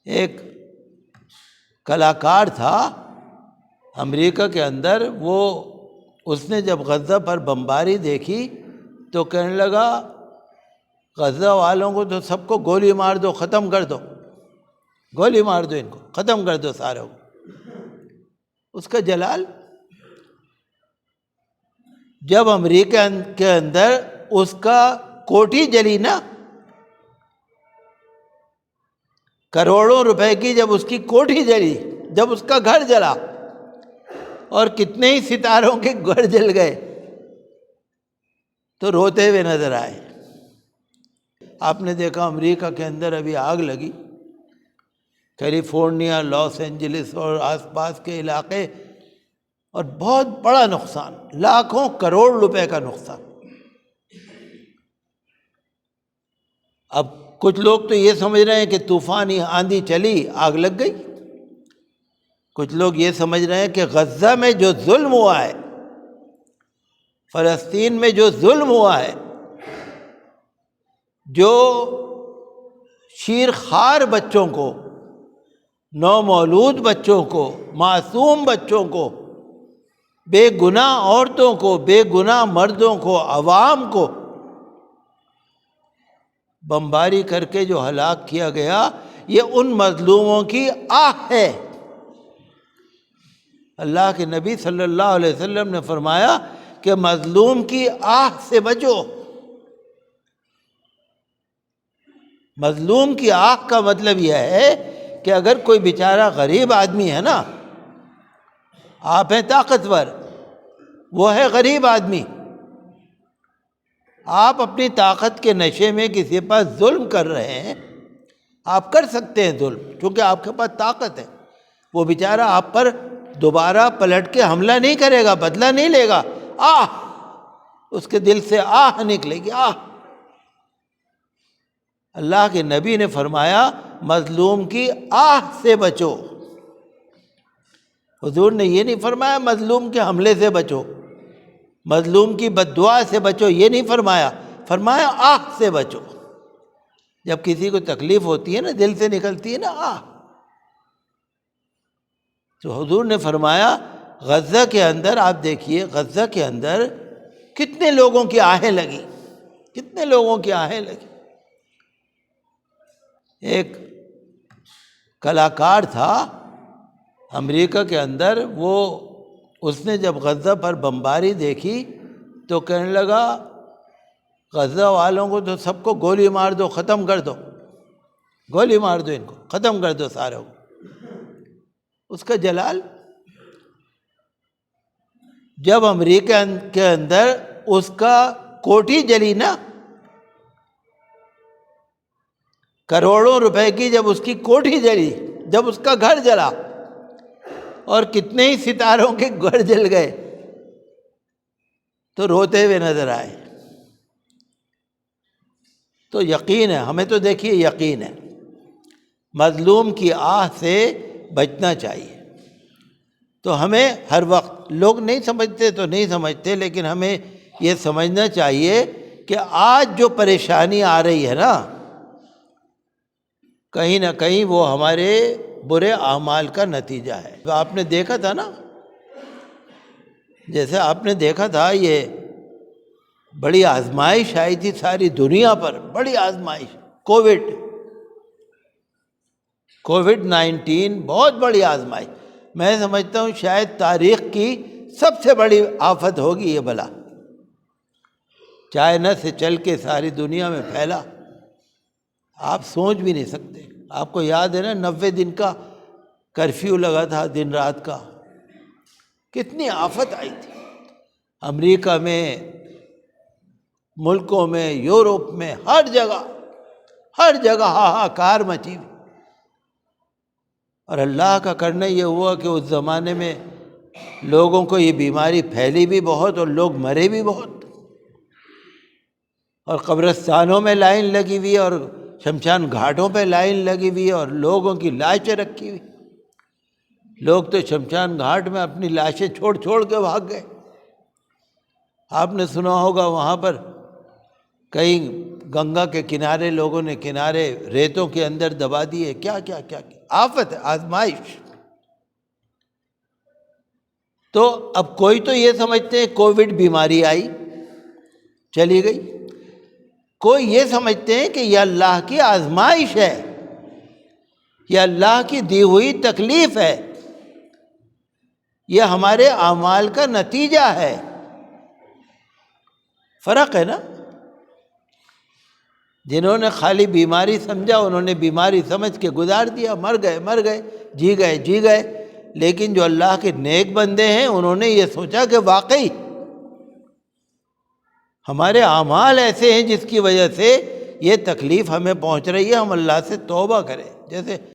ایک کلاکار تھا امریکہ کے اندر، اس نے جب غزہ پر بمباری دیکھی تو کہنے لگا غزہ والوں کو تو سب کو گولی مار دو، ختم کر دو، گولی مار دو، ان کو ختم کر دو ساروں کو۔ اس کا جلال، جب امریکہ کے اندر اس کا کوٹھی جلی نا، کروڑوں روپے کی جب اس کی کوٹھی جلی، جب اس کا گھر جلا، اور کتنے ہی ستاروں کے گھر جل گئے، تو روتے ہوئے نظر آئے۔ آپ نے دیکھا امریکہ کے اندر ابھی آگ لگی، کیلیفورنیا، لاس اینجلس اور آس پاس کے علاقے، اور بہت بڑا نقصان، لاکھوں کروڑ روپے کا نقصان۔ اب کچھ لوگ تو یہ سمجھ رہے ہیں کہ طوفانی آندھی چلی، آگ لگ گئی۔ کچھ لوگ یہ سمجھ رہے ہیں کہ غزہ میں جو ظلم ہوا ہے، فلسطین میں جو ظلم ہوا ہے، جو شیرخوار بچوں کو، نومولود بچوں کو، معصوم بچوں کو، بے گناہ عورتوں کو، بے گناہ مردوں کو، عوام کو بمباری کر کے جو ہلاک کیا گیا، یہ ان مظلوموں کی آہ ہے۔ اللہ کے نبی صلی اللہ علیہ وسلم نے فرمایا کہ مظلوم کی آہ سے بچو۔ مظلوم کی آہ کا مطلب یہ ہے کہ اگر کوئی بیچارہ غریب آدمی ہے نا، آپ ہیں طاقتور، وہ ہے غریب آدمی، آپ اپنی طاقت کے نشے میں کسی کے پاس ظلم کر رہے ہیں، آپ کر سکتے ہیں ظلم کیونکہ آپ کے پاس طاقت ہے، وہ بیچارہ آپ پر دوبارہ پلٹ کے حملہ نہیں کرے گا، بدلہ نہیں لے گا، آہ، اس کے دل سے آہ نکلے گی، آہ۔ اللہ کے نبی نے فرمایا مظلوم کی آہ سے بچو۔ حضور نے یہ نہیں فرمایا مظلوم کے حملے سے بچو، مظلوم کی بد دعا سے بچو، یہ نہیں فرمایا، فرمایا آہ سے بچو۔ جب کسی کو تکلیف ہوتی ہے نا، دل سے نکلتی ہے نا آہ، تو حضور نے فرمایا غزہ کے اندر، آپ دیکھیے غزہ کے اندر کتنے لوگوں کی آہیں لگی، کتنے لوگوں کی آہیں لگی۔ ایک کلاکار تھا امریکہ کے اندر، اس نے جب غزہ پر بمباری دیکھی تو کہنے لگا غزہ والوں کو تو سب کو گولی مار دو، ختم کر دو، گولی مار دو، ان کو ختم کر دو ساروں کو۔ اس کا جلال، جب امریکہ کے اندر اس کا کوٹھی جلی نا، کروڑوں روپے کی جب اس کی کوٹھی جلی، جب اس کا گھر جلا، اور کتنے ہی ستاروں کے گھر جل گئے، تو روتے ہوئے نظر آئے۔ تو یقین ہے، ہمیں تو دیکھیے یقین ہے، مظلوم کی آہ سے بچنا چاہیے۔ تو ہمیں ہر وقت، لوگ نہیں سمجھتے تو نہیں سمجھتے، لیکن ہمیں یہ سمجھنا چاہیے کہ آج جو پریشانی آ رہی ہے نا، کہیں نہ کہیں وہ ہمارے برے اعمال کا نتیجہ ہے۔ تو آپ نے دیکھا تھا نا، جیسے آپ نے دیکھا تھا، یہ بڑی آزمائش آئی تھی ساری دنیا پر، بڑی آزمائش، کووڈ-19 بہت بڑی آزمائش۔ میں سمجھتا ہوں شاید تاریخ کی سب سے بڑی آفت ہوگی یہ بلا، چائنا سے چل کے ساری دنیا میں پھیلا، آپ سوچ بھی نہیں سکتے۔ آپ کو یاد ہے نا 90 دن کا کرفیو لگا تھا، دن رات کا، کتنی آفت آئی تھی امریکہ میں، ملکوں میں، یورپ میں، ہر جگہ ہاہاکار مچی ہوئی۔ اور اللہ کا کرنا یہ ہوا کہ اس زمانے میں لوگوں کو یہ بیماری پھیلی بھی بہت اور لوگ مرے بھی بہت، اور قبرستانوں میں لائن لگی ہوئی اور شمشان گھاٹوں پہ لائن لگی ہوئی اور لوگوں کی لاشیں رکھی ہوئی۔ لوگ تو شمشان گھاٹ میں اپنی لاشیں چھوڑ کے بھاگ گئے۔ آپ نے سنا ہوگا وہاں پر کئی گنگا کے کنارے لوگوں نے کنارے ریتوں کے اندر دبا دیے، کیا کیا کیا کیا، آفت ہے، آزمائش۔ تو اب کوئی تو یہ سمجھتے ہیں کووڈ بیماری آئی چلی گئی، کوئی یہ سمجھتے ہیں کہ یہ اللہ کی آزمائش ہے، یہ اللہ کی دی ہوئی تکلیف ہے، یہ ہمارے اعمال کا نتیجہ ہے۔ فرق ہے نا؟ جنہوں نے خالی بیماری سمجھا انہوں نے بیماری سمجھ کے گزار دیا، مر گئے، جی گئے، لیکن جو اللہ کے نیک بندے ہیں انہوں نے یہ سوچا کہ واقعی ہمارے اعمال ایسے ہیں جس کی وجہ سے یہ تکلیف ہمیں پہنچ رہی ہے، ہم اللہ سے توبہ کریں۔ جیسے